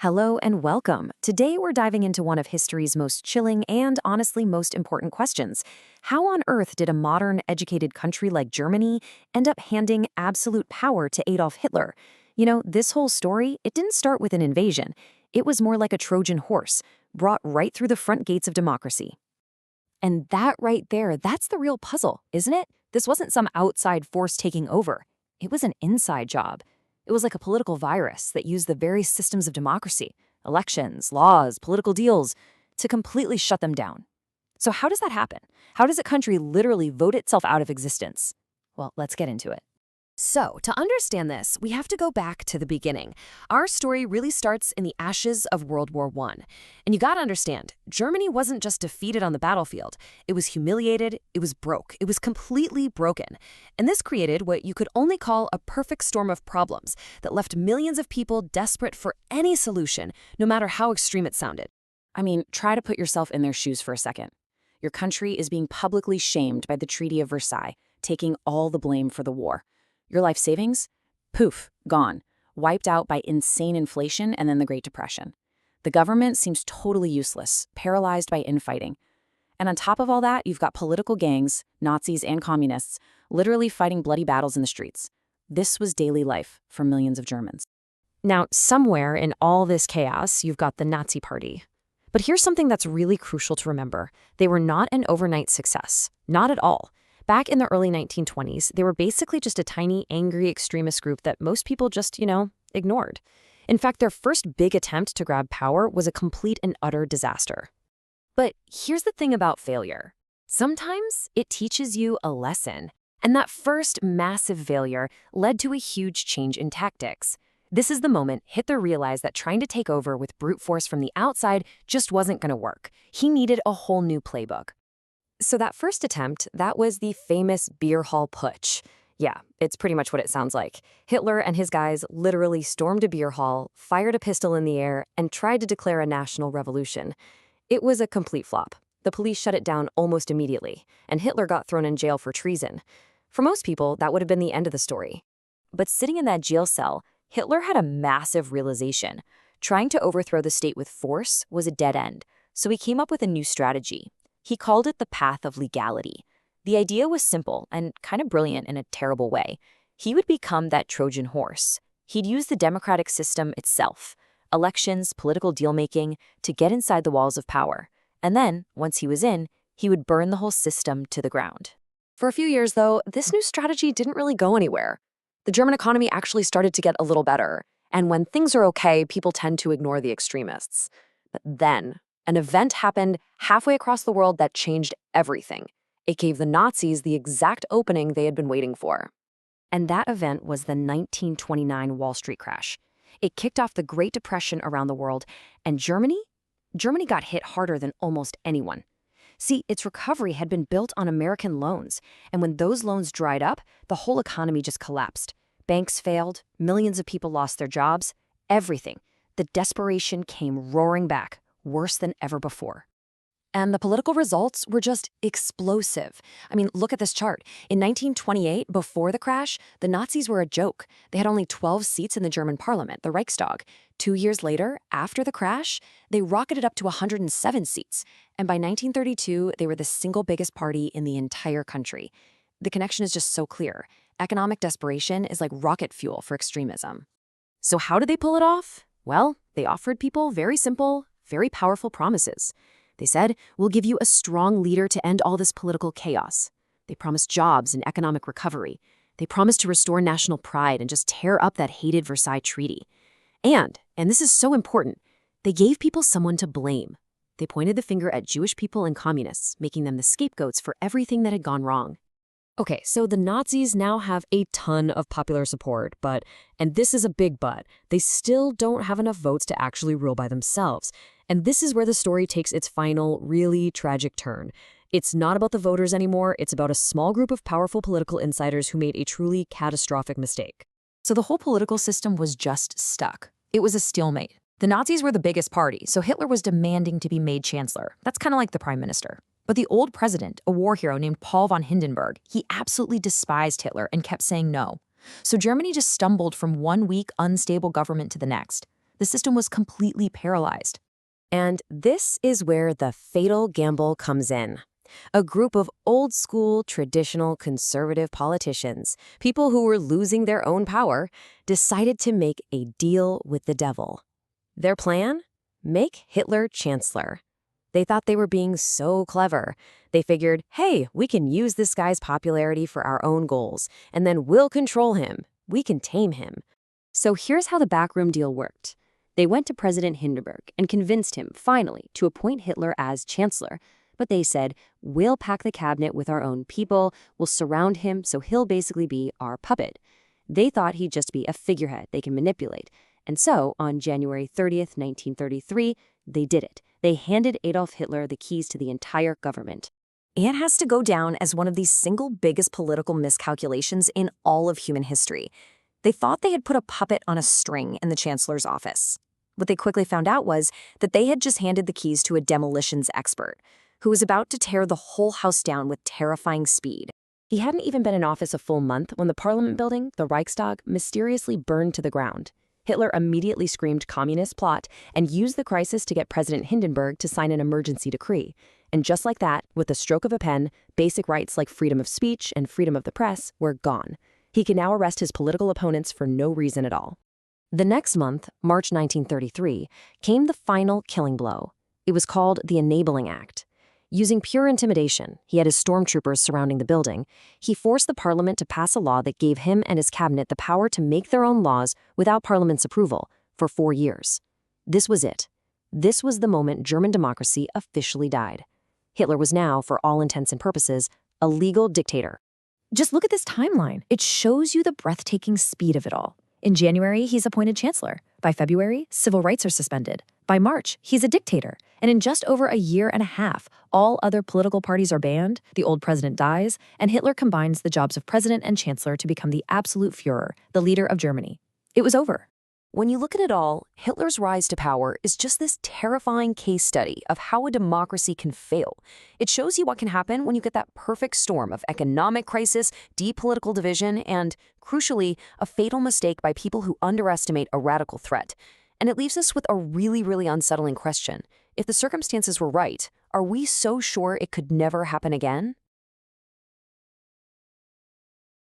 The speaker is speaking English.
Hello and welcome. Today we're diving into one of history's most chilling and honestly most important questions. How on earth did a modern, educated country like Germany end up handing absolute power to Adolf Hitler? This whole story, it didn't start with an invasion. It was more like a Trojan horse, brought right through the front gates of democracy. And that right there, that's the real puzzle, isn't it? This wasn't some outside force taking over. It was an inside job. It was like a political virus that used the very systems of democracy, elections, laws, political deals, to completely shut them down. So how does that happen? How does a country literally vote itself out of existence? Well, let's get into it. So, to understand this, we have to go back to the beginning. Our story really starts in the ashes of World War I. And you gotta understand, Germany wasn't just defeated on the battlefield. It was humiliated, it was broke, it was completely broken. And this created what you could only call a perfect storm of problems that left millions of people desperate for any solution, no matter how extreme it sounded. I mean, try to put yourself in their shoes for a second. Your country is being publicly shamed by the Treaty of Versailles, taking all the blame for the war. Your life savings? Poof, gone. Wiped out by insane inflation and then the Great Depression. The government seems totally useless, paralyzed by infighting. And on top of all that, you've got political gangs, Nazis and communists, literally fighting bloody battles in the streets. This was daily life for millions of Germans. Now, somewhere in all this chaos, you've got the Nazi Party. But here's something that's really crucial to remember. They were not an overnight success. Not at all. Back in the early 1920s, they were basically just a tiny, angry extremist group that most people just, ignored. In fact, their first big attempt to grab power was a complete and utter disaster. But here's the thing about failure. Sometimes it teaches you a lesson. And that first massive failure led to a huge change in tactics. This is the moment Hitler realized that trying to take over with brute force from the outside just wasn't going to work. He needed a whole new playbook. So that first attempt, that was the famous beer hall putsch. Yeah, it's pretty much what it sounds like. Hitler and his guys literally stormed a beer hall, fired a pistol in the air, and tried to declare a national revolution. It was a complete flop. The police shut it down almost immediately, and Hitler got thrown in jail for treason. For most people, that would have been the end of the story. But sitting in that jail cell, Hitler had a massive realization. Trying to overthrow the state with force was a dead end, so he came up with a new strategy. He called it the path of legality. The idea was simple and kind of brilliant in a terrible way. He would become that Trojan horse. He'd use the democratic system itself, elections, political deal-making, to get inside the walls of power. And then, once he was in, he would burn the whole system to the ground. For a few years, though, this new strategy didn't really go anywhere. The German economy actually started to get a little better. And when things are okay, people tend to ignore the extremists. But then, an event happened halfway across the world that changed everything. It gave the Nazis the exact opening they had been waiting for. And that event was the 1929 Wall Street crash. It kicked off the Great Depression around the world, and Germany got hit harder than almost anyone. See, its recovery had been built on American loans, and when those loans dried up, the whole economy just collapsed. Banks failed, millions of people lost their jobs, everything. The desperation came roaring back, worse than ever before. And the political results were just explosive. I mean, look at this chart. In 1928, before the crash, the Nazis were a joke. They had only 12 seats in the German parliament, the Reichstag. 2 years later, after the crash, they rocketed up to 107 seats. And by 1932, they were the single biggest party in the entire country. The connection is just so clear. Economic desperation is like rocket fuel for extremism. So how did they pull it off? Well, they offered people very simple, very powerful promises. They said, we'll give you a strong leader to end all this political chaos. They promised jobs and economic recovery. They promised to restore national pride and just tear up that hated Versailles Treaty. And this is so important, they gave people someone to blame. They pointed the finger at Jewish people and communists, making them the scapegoats for everything that had gone wrong. Okay, so the Nazis now have a ton of popular support, and this is a big but, they still don't have enough votes to actually rule by themselves. And this is where the story takes its final, really tragic turn. It's not about the voters anymore, it's about a small group of powerful political insiders who made a truly catastrophic mistake. So the whole political system was just stuck. It was a stalemate. The Nazis were the biggest party, so Hitler was demanding to be made chancellor. That's kind of like the prime minister. But the old president, a war hero named Paul von Hindenburg, he absolutely despised Hitler and kept saying no. So Germany just stumbled from one weak, unstable government to the next. The system was completely paralyzed. And this is where the fatal gamble comes in. A group of old-school, traditional, conservative politicians, people who were losing their own power, decided to make a deal with the devil. Their plan? Make Hitler chancellor. They thought they were being so clever. They figured, hey, we can use this guy's popularity for our own goals, and then we'll control him. We can tame him. So here's how the backroom deal worked. They went to President Hindenburg and convinced him, finally, to appoint Hitler as chancellor. But they said, we'll pack the cabinet with our own people, we'll surround him so he'll basically be our puppet. They thought he'd just be a figurehead they can manipulate. And so, on January 30th, 1933, they did it. They handed Adolf Hitler the keys to the entire government. It has to go down as one of the single biggest political miscalculations in all of human history. They thought they had put a puppet on a string in the chancellor's office. What they quickly found out was that they had just handed the keys to a demolitions expert, who was about to tear the whole house down with terrifying speed. He hadn't even been in office a full month when the parliament building, the Reichstag, mysteriously burned to the ground. Hitler immediately screamed communist plot and used the crisis to get President Hindenburg to sign an emergency decree. And just like that, with the stroke of a pen, basic rights like freedom of speech and freedom of the press were gone. He can now arrest his political opponents for no reason at all. The next month, March 1933, came the final killing blow. It was called the Enabling Act. Using pure intimidation, he had his stormtroopers surrounding the building. He forced the parliament to pass a law that gave him and his cabinet the power to make their own laws without parliament's approval for 4 years. This was it. This was the moment German democracy officially died. Hitler was now, for all intents and purposes, a legal dictator. Just look at this timeline. It shows you the breathtaking speed of it all. In January, he's appointed chancellor. By February, civil rights are suspended. By March, he's a dictator. And in just over a year and a half, all other political parties are banned, the old president dies, and Hitler combines the jobs of president and chancellor to become the absolute Führer, the leader of Germany. It was over. When you look at it all, Hitler's rise to power is just this terrifying case study of how a democracy can fail. It shows you what can happen when you get that perfect storm of economic crisis, deep political division, and, crucially, a fatal mistake by people who underestimate a radical threat. And it leaves us with a really, really unsettling question. If the circumstances were right, are we so sure it could never happen again?